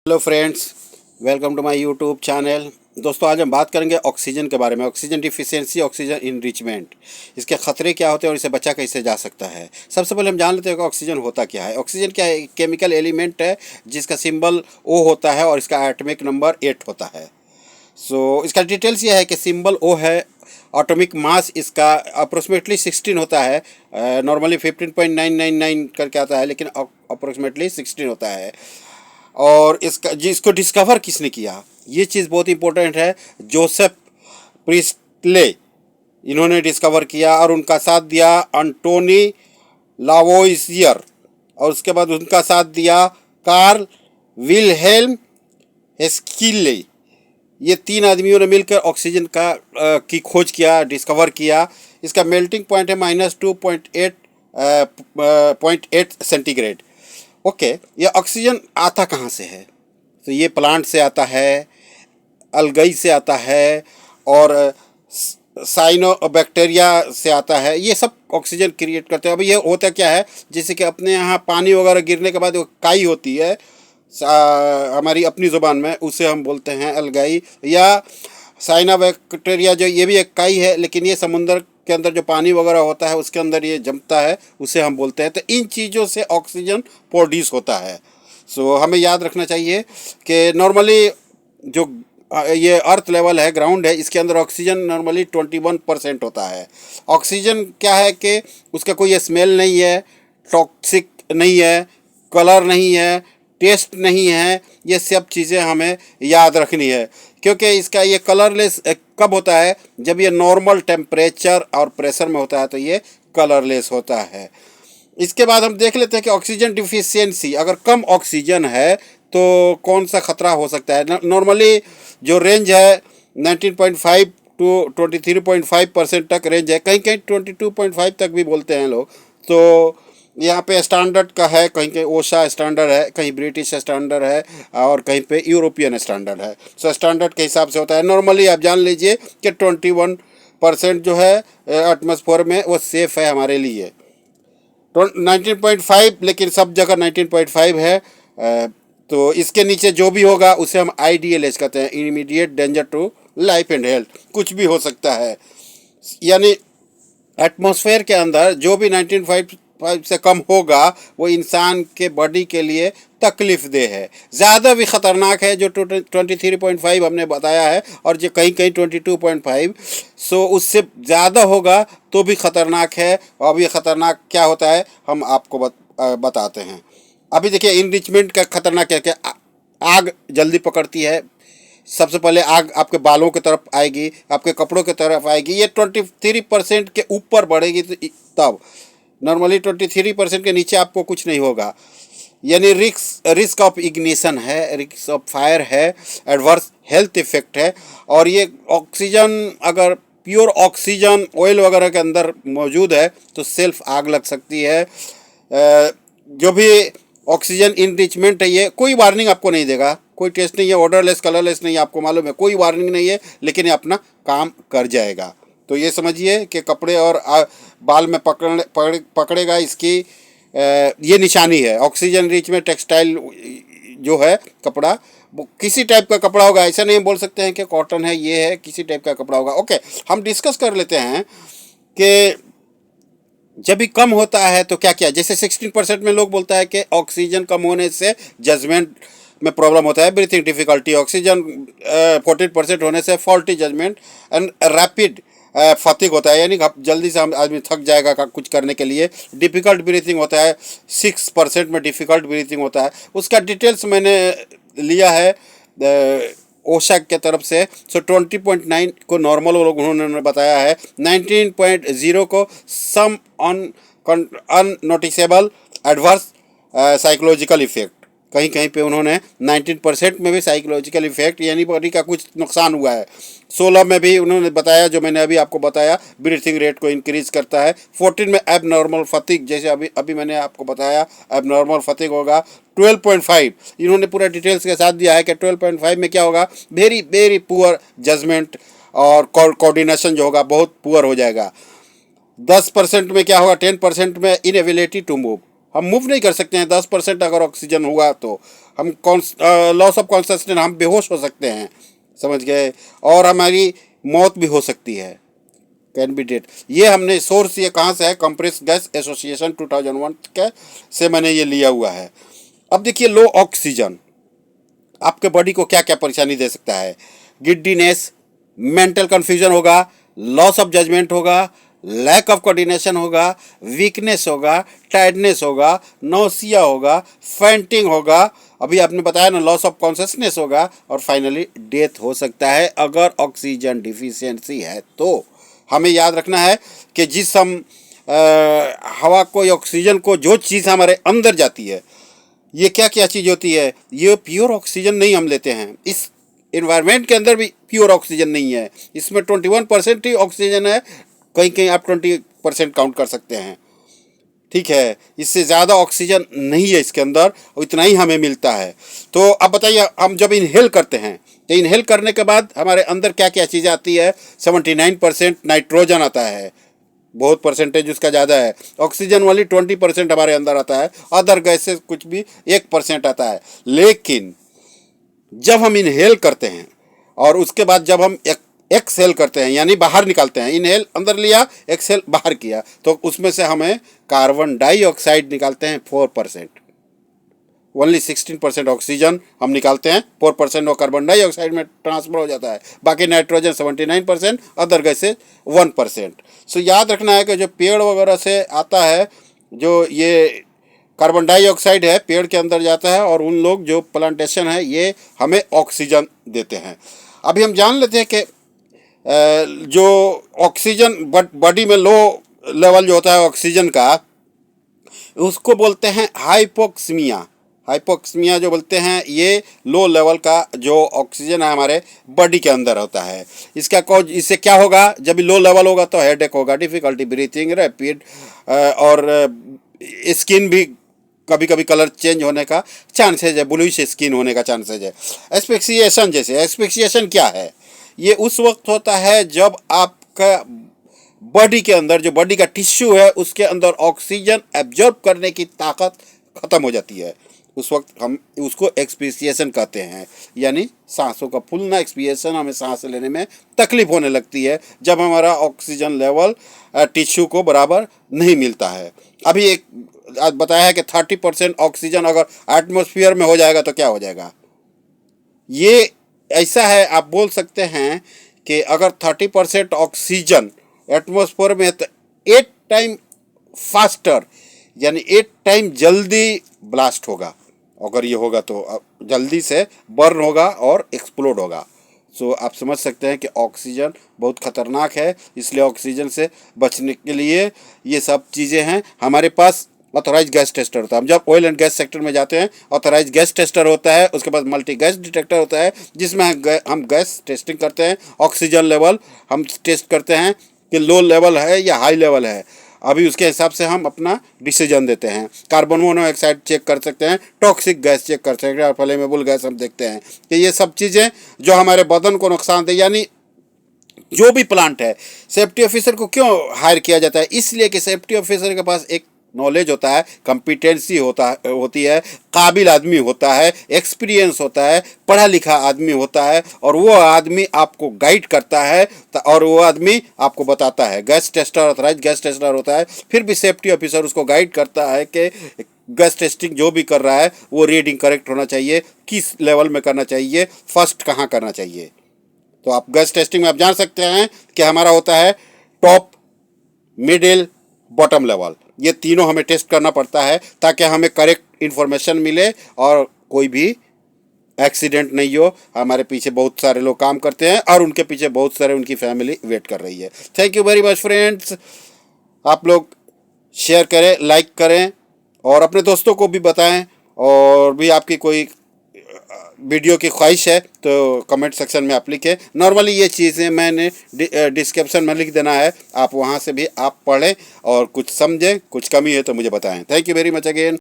Hello friends, welcome to my YouTube channel. दोस्तों, आज हम बात करेंगे ऑक्सीजन के बारे में। ऑक्सीजन डिफिशियंसी, ऑक्सीजन इनरिचमेंट, इसके ख़तरे क्या होते हैं और इसे बचा कैसे जा सकता है। सबसे पहले हम जान लेते हैं कि ऑक्सीजन होता क्या है। ऑक्सीजन क्या है? केमिकल एलिमेंट है जिसका सिंबल O होता है और इसका एटॉमिक नंबर 8 होता है। इसका डिटेल्स ये है कि सिंबल O है, एटॉमिक मास इसका अप्रोक्सीमेटली 16 होता है। नॉर्मली 15.999 करके आता है, लेकिन अप्रोक्सीमेटली 16 होता है। और जिसको डिस्कवर किसने किया, ये चीज़ बहुत इंपॉर्टेंट है। जोसेफ प्रिस्टले, इन्होंने डिस्कवर किया, और उनका साथ दिया अंटोनी लावोइसियर, और उसके बाद उनका साथ दिया कार्ल विलहेल्म हेस्किले। ये तीन आदमियों ने मिलकर ऑक्सीजन की खोज किया, डिस्कवर किया। इसका मेल्टिंग पॉइंट है -2.8 सेंटीग्रेड। ओके, ये ऑक्सीजन आता कहाँ से है? तो ये प्लांट से आता है, अलगई से आता है, और साइनोबैक्टीरिया से आता है। ये सब ऑक्सीजन क्रिएट करते हैं। अब ये होता क्या है, जैसे कि अपने यहाँ पानी वगैरह गिरने के बाद वो काई होती है, हमारी अपनी ज़ुबान में उसे हम बोलते हैं अलगाई, या साइनोबैक्टीरिया, जो ये भी एक काई है, लेकिन ये समुद्र के अंदर जो पानी वगैरह होता है उसके अंदर ये जमता है, उसे हम बोलते हैं। तो इन चीज़ों से ऑक्सीजन प्रोड्यूस होता है। हमें याद रखना चाहिए कि नॉर्मली जो ये अर्थ लेवल है, ग्राउंड है, इसके अंदर ऑक्सीजन नॉर्मली 21% होता है। ऑक्सीजन क्या है कि उसका कोई स्मेल नहीं है, टॉक्सिक नहीं है, कलर नहीं है, टेस्ट नहीं है। ये सब चीज़ें हमें याद रखनी है, क्योंकि इसका ये कलरलेस कब होता है? जब ये नॉर्मल टेम्परेचर और प्रेशर में होता है, तो ये कलरलेस होता है। इसके बाद हम देख लेते हैं कि ऑक्सीजन डिफिशियंसी, अगर कम ऑक्सीजन है तो कौन सा खतरा हो सकता है। नॉर्मली जो रेंज है 19.5 टू 23.5% तक रेंज है, कहीं कहीं 22.5 तक भी बोलते हैं लोग। तो यहाँ पे स्टैंडर्ड का है, कहीं कहीं ओशा स्टैंडर्ड है, कहीं ब्रिटिश स्टैंडर्ड है, और कहीं पे यूरोपियन स्टैंडर्ड है। स्टैंडर्ड के हिसाब से होता है। नॉर्मली आप जान लीजिए कि 21% जो है एटमॉस्फेयर में वो सेफ़ है हमारे लिए। 19.5, लेकिन सब जगह 19.5 है। तो इसके नीचे जो भी होगा उसे हम IDLH कहते हैं, immediate danger to life and health. कुछ भी हो सकता है, यानी एटमॉस्फेयर के अंदर जो भी 19.5 से कम होगा वो इंसान के बॉडी के लिए तकलीफ दे है। ज़्यादा भी ख़तरनाक है, जो 23.5 हमने बताया है, और जो कहीं कहीं 22.5, उससे ज़्यादा होगा तो भी ख़तरनाक है। अब ये ख़तरनाक क्या होता है हम आपको बताते हैं। अभी देखिए, इनरिचमेंट का ख़तरनाक क्या क्या, आग जल्दी पकड़ती है। सबसे पहले आग आपके बालों की तरफ आएगी, आपके कपड़ों की तरफ आएगी। ये 23% के ऊपर बढ़ेगी तब। नॉर्मली 23% के नीचे आपको कुछ नहीं होगा, यानी रिस्क ऑफ इग्निशन है, रिस्क ऑफ फायर है, एडवर्स हेल्थ इफेक्ट है। और ये ऑक्सीजन, अगर प्योर ऑक्सीजन ऑयल वगैरह के अंदर मौजूद है तो सेल्फ आग लग सकती है। जो भी ऑक्सीजन इनरिचमेंट है, ये कोई वार्निंग आपको नहीं देगा, कोई टेस्ट नहीं है, ऑर्डरलेस, कलरलेस नहीं है, आपको मालूम है, कोई वार्निंग नहीं है, लेकिन ये अपना काम कर जाएगा। तो ये समझिए कि कपड़े और बाल में पकड़ेगा, इसकी ये निशानी है। ऑक्सीजन रिच में टेक्सटाइल जो है कपड़ा, वो किसी टाइप का कपड़ा होगा, ऐसा नहीं बोल सकते हैं कि कॉटन है, ये है, किसी टाइप का कपड़ा होगा। ओके, हम डिस्कस कर लेते हैं कि जब भी कम होता है तो क्या क्या। जैसे 16% में लोग बोलता है कि ऑक्सीजन कम होने से जजमेंट में प्रॉब्लम होता है, ब्रीथिंग डिफिकल्टी। ऑक्सीजन 14% होने से फॉल्टी जजमेंट एंड रैपिड फतिग होता है, यानी जल्दी से हम आदमी थक जाएगा कुछ करने के लिए। डिफ़िकल्ट ब्रीथिंग होता है, 6% में डिफ़िकल्ट ब्रीथिंग होता है। उसका डिटेल्स मैंने लिया है ओशा के तरफ से। 20.9 को नॉर्मल उन्होंने बताया है, 19.0 को सम अननोटिसेबल एडवर्स साइकोलॉजिकल इफेक्ट। कहीं कहीं पे उन्होंने 19% में भी साइकोलॉजिकल इफेक्ट, यानी बॉडी का कुछ नुकसान हुआ है। 16 में भी उन्होंने बताया, जो मैंने अभी आपको बताया, ब्रीथिंग रेट को इंक्रीज करता है। 14 में एबनॉर्मल फतिग, जैसे अभी मैंने आपको बताया एबनॉर्मल फतिग होगा। 12.5 इन्होंने पूरा डिटेल्स के साथ दिया है कि 12.5 में क्या होगा, वेरी वेरी पुअर जजमेंट और कोऑर्डिनेशन जो होगा बहुत पुअर हो जाएगा। 10% में क्या होगा, 10% में इनएबिलिटी टू मूव, हम मूव नहीं कर सकते हैं। 10% अगर ऑक्सीजन हुआ तो हम लॉस ऑफ कॉन्शसनेस, हम बेहोश हो सकते हैं, समझ गए, और हमारी मौत भी हो सकती है, कैन बी डेड। ये हमने सोर्स ये कहाँ से है, कंप्रेस गैस एसोसिएशन 2001 के से मैंने ये लिया हुआ है। अब देखिए, लो ऑक्सीजन आपके बॉडी को क्या क्या परेशानी दे सकता है। गिड्डीनेस, मेंटल कन्फ्यूजन होगा, लॉस ऑफ जजमेंट होगा, लैक ऑफ कोऑर्डिनेशन होगा, वीकनेस होगा, टायर्डनेस होगा, नौसिया होगा, फेंटिंग होगा, अभी आपने बताया ना, लॉस ऑफ कॉन्शसनेस होगा, और फाइनली डेथ हो सकता है अगर ऑक्सीजन डिफिशियंसी है। तो हमें याद रखना है कि जिस हम हवा को या ऑक्सीजन को, जो चीज़ हमारे अंदर जाती है, ये क्या क्या चीज़ होती है, ये प्योर ऑक्सीजन नहीं हम लेते हैं। इस इन्वायरमेंट के अंदर भी प्योर ऑक्सीजन नहीं है, इसमें 21% ही ऑक्सीजन है, कहीं कहीं आप 20% काउंट कर सकते हैं, ठीक है। इससे ज़्यादा ऑक्सीजन नहीं है इसके अंदर, और इतना ही हमें मिलता है। तो अब बताइए, हम जब इनहेल करते हैं तो इनहेल करने के बाद हमारे अंदर क्या क्या चीज़ें आती है। 79% नाइट्रोजन आता है, बहुत परसेंटेज उसका ज़्यादा है। ऑक्सीजन वाली 20% हमारे अंदर आता है, अदर गैसेस कुछ भी 1% आता है। लेकिन जब हम इनहेल करते हैं और उसके बाद जब हम एक्सहेल करते हैं, यानी बाहर निकालते हैं, इनहेल अंदर लिया, एक्सहेल बाहर किया, तो उसमें से हमें कार्बन डाइऑक्साइड निकालते हैं 4%। ओनली 16% ऑक्सीजन हम निकालते हैं, 4% वो कार्बन डाइऑक्साइड में ट्रांसफर हो जाता है, बाकी नाइट्रोजन 79%, अदर गैसेज 1%। सो याद रखना है कि जो पेड़ वगैरह से आता है, जो ये कार्बन डाइऑक्साइड है, पेड़ के अंदर जाता है, और उन लोग जो प्लांटेशन है ये हमें ऑक्सीजन देते हैं। अभी हम जान लेते हैं कि जो ऑक्सीजन बॉडी में लो लेवल जो होता है ऑक्सीजन का, उसको बोलते हैं हाइपोक्सीमिया। हाइपोक्सीमिया जो बोलते हैं, ये लो लेवल का जो ऑक्सीजन है हमारे बॉडी के अंदर होता है। इसका कॉज, इससे क्या होगा, जब भी लो लेवल होगा तो हेडेक होगा, डिफिकल्टी ब्रीथिंग, रैपिड, और स्किन भी कभी कभी कलर चेंज होने का चांसेज है, ब्लूइश स्किन होने का चांसेज है। एस्फिक्सिएशन, जैसे एस्फिक्सिएशन क्या है, ये उस वक्त होता है जब आपका बॉडी के अंदर, जो बॉडी का टिश्यू है, उसके अंदर ऑक्सीजन एब्जॉर्ब करने की ताकत ख़त्म हो जाती है। उस वक्त हम उसको एक्सपीसिएशन कहते हैं, यानी सांसों का फूलना, एक्सपीएशन, हमें सांस लेने में तकलीफ होने लगती है जब हमारा ऑक्सीजन लेवल टिश्यू को बराबर नहीं मिलता है। अभी एक आज बताया है कि 30% ऑक्सीजन अगर एटमॉस्फेयर में हो जाएगा तो क्या हो जाएगा। ये ऐसा है, आप बोल सकते हैं कि अगर 30% ऑक्सीजन एटमॉस्फेयर में है तो 8 टाइम फास्टर, यानी 8 टाइम जल्दी ब्लास्ट होगा। अगर ये होगा तो जल्दी से बर्न होगा और एक्सप्लोड होगा। सो आप समझ सकते हैं कि ऑक्सीजन बहुत ख़तरनाक है, इसलिए ऑक्सीजन से बचने के लिए ये सब चीज़ें हैं। हमारे पास ऑथोराइज गैस टेस्टर होता है, हम जब ऑयल एंड गैस सेक्टर में जाते हैं, ऑथोराइज गैस टेस्टर होता है, उसके बाद मल्टी गैस डिटेक्टर होता है, जिसमें हम गैस टेस्टिंग करते हैं, ऑक्सीजन लेवल हम टेस्ट करते हैं कि लो लेवल है या हाई लेवल है। अभी उसके हिसाब से हम अपना डिसीजन देते हैं। कार्बन मोनोऑक्साइड चेक कर सकते हैं, टॉक्सिक गैस चेक कर सकते हैं, फ्लेमेबल गैस हम देखते हैं कि ये सब चीज़ें जो हमारे बदन को नुकसान दे। यानी जो भी प्लांट है, सेफ्टी ऑफिसर को क्यों हायर किया जाता है, इसलिए कि सेफ्टी ऑफिसर के पास एक नॉलेज होता है, कंपिटेंसी होती है, काबिल आदमी होता है, एक्सपीरियंस होता है, पढ़ा लिखा आदमी होता है, और वो आदमी आपको गाइड करता है और वो आदमी आपको बताता है। Gas tester authorise gas tester होता है, फिर भी सेफ्टी ऑफिसर उसको गाइड करता है कि गैस टेस्टिंग जो भी कर रहा है वो रीडिंग करेक्ट होना चाहिए, किस लेवल में करना चाहिए, फर्स्ट कहाँ करना चाहिए। तो आप गैस टेस्टिंग में आप जान सकते हैं कि हमारा होता है टॉप, मिडिल, बॉटम लेवल, ये तीनों हमें टेस्ट करना पड़ता है ताकि हमें करेक्ट इन्फॉर्मेशन मिले और कोई भी एक्सीडेंट नहीं हो। हमारे पीछे बहुत सारे लोग काम करते हैं और उनके पीछे बहुत सारे उनकी फैमिली वेट कर रही है। Thank you very much friends. आप लोग शेयर करें, लाइक करें और अपने दोस्तों को भी बताएं, और भी आपकी कोई वीडियो की ख्वाहिश है तो कमेंट सेक्शन में आप लिखें। नॉर्मली ये चीज़ें मैंने डिस्क्रिप्शन में लिख देना है, आप वहाँ से भी आप पढ़ें और कुछ समझें, कुछ कमी है तो मुझे बताएं। Thank you very much again.